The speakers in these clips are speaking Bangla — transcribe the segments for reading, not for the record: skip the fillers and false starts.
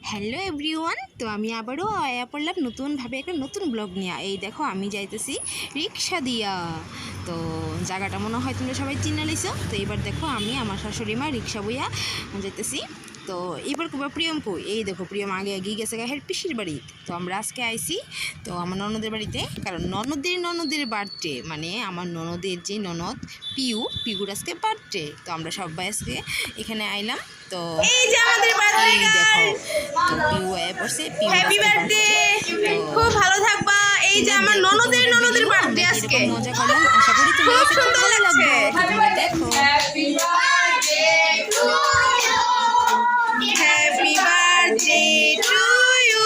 হ্যালো এভরিওয়ান, তো আমি আবারও আয়া পড়লাম নতুনভাবে একটা নতুন ব্লগ নিয়ে। এই দেখো আমি যাইতেছি রিক্সা দিয়া। তো জায়গাটা মনে হয় তোমরা সবাই চিনে লাইছো। তো এবার দেখো আমি আমার শাশুড়ি মা রিক্সা বইয়া যাইতেছি। তো এবার কুবা প্রিয়ম কই, এই দেখো প্রিয়ম আগে এগিয়ে গেছে গাহের পিসির বাড়ি। তো আমরা আজকে আইছি তো আমার ননদের বাড়িতে, কারণ ননদের বার্থডে, মানে আমার ননদের যে ননদ পিউর আজকে বার্থডে। তো আমরা সবাই আজকে এখানে আইলাম। তো এই যে আমাদের বার্থডে দেখো, তো পিউ আয়া পড়ছে, পিউ হ্যাপি বার্থডে, খুব ভালো থাকবা। এই যে আমার ননদের বার্থডে আজকে, মজা করলাম। আশা করি তোমরা খুব সুন্দর লাগছে। দেখো happy birthday to you, happy birthday to you,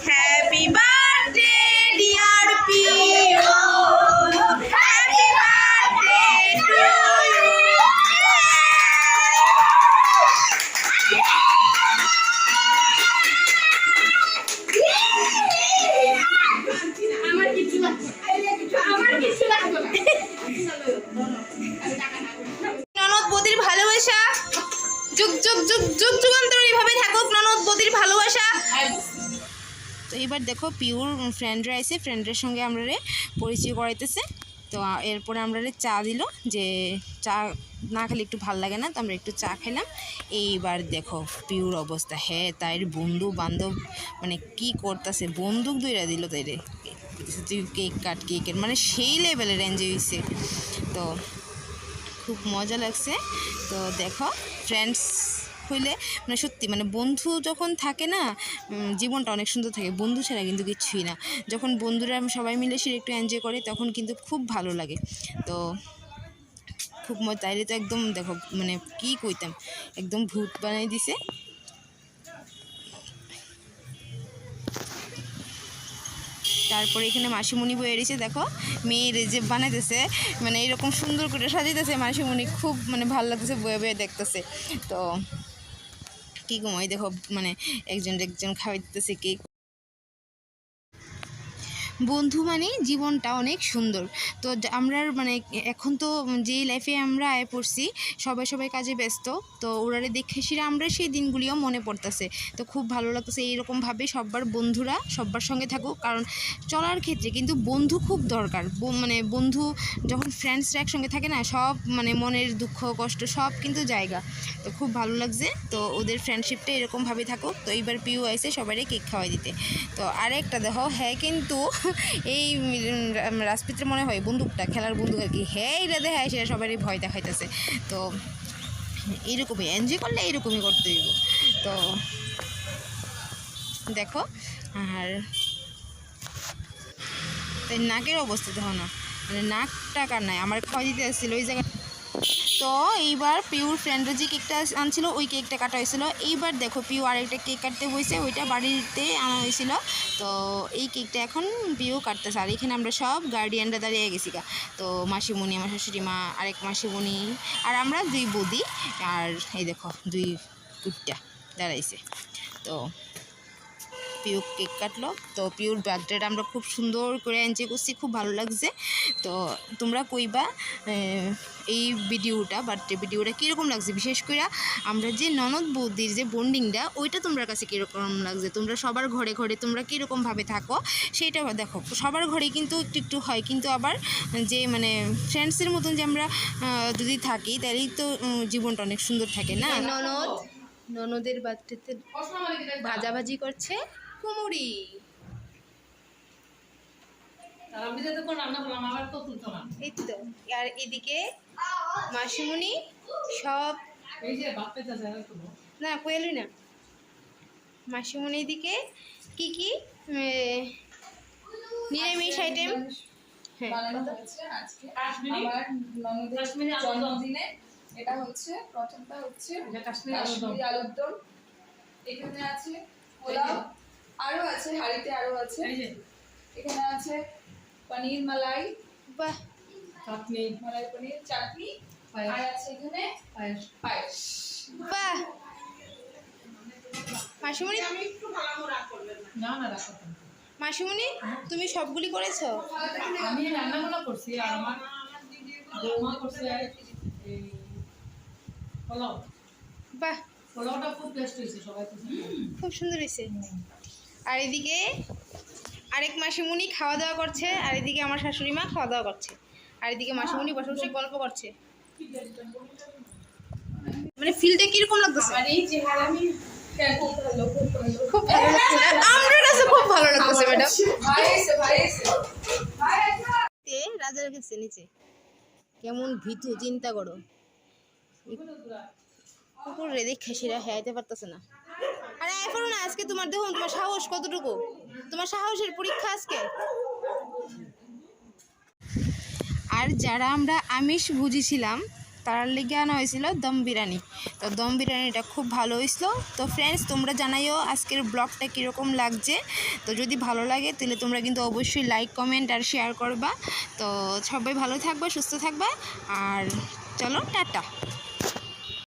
happy birthday dear Piu, happy birthday to you. ননদ বদির ভালোবাসা যুগ যুগ যুগ যুগ যুগান্তর এইভাবে থাকুক। ননদ বদির ভালোবাসা। তো এবার দেখো পিউর ফ্রেন্ডরা এসে ফ্রেন্ডের সঙ্গে আমরা পরিচয় করাইতেছে। তো এরপরে আমরা চা দিল, যে চা না খেলে একটু ভাল লাগে না, তো আমরা একটু চা খেলাম। এইবার দেখো পিউর অবস্থা, হ্যাঁ তাই বন্ধু বান্ধব মানে কি করতেছে, বন্দুক দুইরা দিল তাইরে, তুই কেক কাট, কেকের মানে সেই লেভেলের এনজয় হয়েছে। তো খুব মজা লাগছে। তো দেখো ফ্রেন্ডস হইলে মানে সত্যি মানে বন্ধু যখন থাকে না, জীবনটা অনেক সুন্দর থাকে। বন্ধু ছাড়া কিন্তু কিছুই না। যখন বন্ধুরা সবাই মিলে সে একটু এনজয় করে তখন কিন্তু খুব ভালো লাগে। তো খুব মজা, তাইলে তো একদম দেখো মানে কি কইতাম, একদম ভূত বানাই দিছে। তারপরে এখানে মাসিমণি বয়ে রয়েছে, দেখো মেয়ের যে বানাইতেছে, মানে এরকম সুন্দর করে সাজাইতেছে মাসিমণি, খুব মানে ভালো লাগতেছে, বয়ে বয়ে দেখতেছে। তো কী কমাই দেখো মানে একজন খাওয়াই দিতেছে কেক। বন্ধু মানে জীবনটা অনেক সুন্দর। তো আমরা মানে এখন তো যেই লাইফে আমরা আয় পড়ছি, সবাই কাজে ব্যস্ত, তো ওরারে দেখে সেরা আমরা সেই দিনগুলিও মনে পড়তেছে। তো খুব ভালো লাগতেছে এইরকমভাবে সবার বন্ধুরা সবার সঙ্গে থাকুক, কারণ চলার ক্ষেত্রে কিন্তু বন্ধু খুব দরকার। মানে বন্ধু যখন ফ্রেন্ডসরা একসঙ্গে থাকে না, সব মানে মনের দুঃখ কষ্ট সব কিন্তু জায়গা। তো খুব ভালো লাগছে। তো ওদের ফ্রেন্ডশিপটা এরকমভাবে থাকুক। তো এইবার পিউ আইসে সবাই কেক খাওয়াই দিতে। তো আরেকটা দেখো, হ্যাঁ কিন্তু এই রাজপিত্রে মনে হয় বন্দুকটা খেলার বন্দুক আর কি, হ্যাঁ এটা দেখায় সেটা সবারই ভয় দেখাইতেছে। তো এইরকমই এনজয় করলে এইরকমই করতে হইব। তো দেখো আর তাই নাকের অবস্থা দেখো না, মানে নাকটা কার নাই, আমার খাওয়া দিতে আসছিল ওই জায়গায়। তো এইবার পিউর ফ্রেন্ডরা যে কেকটা আনছিল ওই কেকটা কাটা হয়েছিল। এইবার দেখো পিউ আরেকটা কেক কাটতে বসে, ওইটা বাড়িতে আনা হয়েছিল। তো এই কেকটা এখন পিউ কাটতেছে, আর এখানে আমরা সব গার্ডিয়ানরা দাঁড়িয়ে গেছি গা। তো মাসিমণি, আমার শাশুড়ি মা, আরেক মাসিমণি, আর আমরা দুই বৌদি, আর এই দেখো দুই কুটটা দাঁড়াইছে। তো পিউ কেক কাটলো। তো পিউর বার্থডেটা আমরা খুব সুন্দর করে এনজয় করছি, খুব ভালো লাগছে। তো তোমরা কইবা এই বার্থডে ভিডিওটা কীরকম লাগছে, বিশেষ করে আমরা যে ননদ বৌদির যে বন্ডিংটা ওইটা তোমার কাছে কীরকম লাগছে, তোমরা সবার ঘরে ঘরে তোমরা কীরকমভাবে থাকো সেইটা দেখো। সবার ঘরে কিন্তু একটু হয়, কিন্তু আবার যে মানে ফ্রেন্ডসের মতন যে আমরা যদি থাকি তাহলেই তো জীবনটা অনেক সুন্দর থাকে না। ননদের বার্থডেতে ভাজাভাজি করছে কুমুরি। এই তো, আর এদিকে মাসিমণি সব না কোয়েলই না, মাসিমণি এদিকে কি কি নিরামিষ আইটেম। হ্যাঁ আমার ননদের জন্মদিনে এটা হচ্ছে প্রথমটা হচ্ছে কাশ্মীরি আলুর দম। এখানে আছে পোলাও, আরো আছে হাঁড়িতে, আরো আছে। এখানে আছে পনির মালাই, বাহ, চাটনি, মালাই পনির চাটনি, আর আছে এখানে পায়েস। বাহ মাসিমণি, আমি একটু ভালো রাগ করবেন না, না রাগ করবেন না। মাসিমণি তুমি সবগুলি করেছো? আমি রান্নাগুলো করছি, আর আমার বৌমা করছে এই পোলাও। বাহ। পোলাওটা খুব টেস্ট হয়েছে, সবাই খুব খুব সুন্দর হয়েছে। আর এদিকে আরেক মাসিমণি খাওয়া দাওয়া করছে, আর এদিকে আমার শাশুড়ি মা খাওয়া দাওয়া করছে, আর এদিকে মাসিমণি বসে বসে গল্প করছে। মানে ফিলটা কিরকম লাগতেছে? আর এই চেহারা আমি খুব ভালো, খুব ভালো। খুব ভালো লাগছে না? আমার কাছে খুব ভালো লাগতেছে ম্যাডাম। ভাই এসে, ভাই এসে, ভাই এসে। রাজার কাছে নিচে কেমন ভীতু চিন্তা করো, কুকুর রে দেখে সেরা হেঁয়াইতে পারতেছে না। আরে এখন না, আজকে তোমার দেখুন তোমার সাহস কতটুকু, তোমার সাহসের পরীক্ষা আজকে। আর যারা আমরা আমিষ বুঝেছিলাম তার লেগে আনা হয়েছিল দম বিরিয়ানি। তো দম বিরিয়ানিটা খুব ভালো হয়েছিল। তো ফ্রেন্ডস, তোমরা জানাইও আজকের ব্লগটা কীরকম লাগছে। তো যদি ভালো লাগে তাহলে তোমরা কিন্তু অবশ্যই লাইক, কমেন্ট আর শেয়ার করবা। তো সবাই ভালো থাকবা, সুস্থ থাকবা, আর চলো টাটা।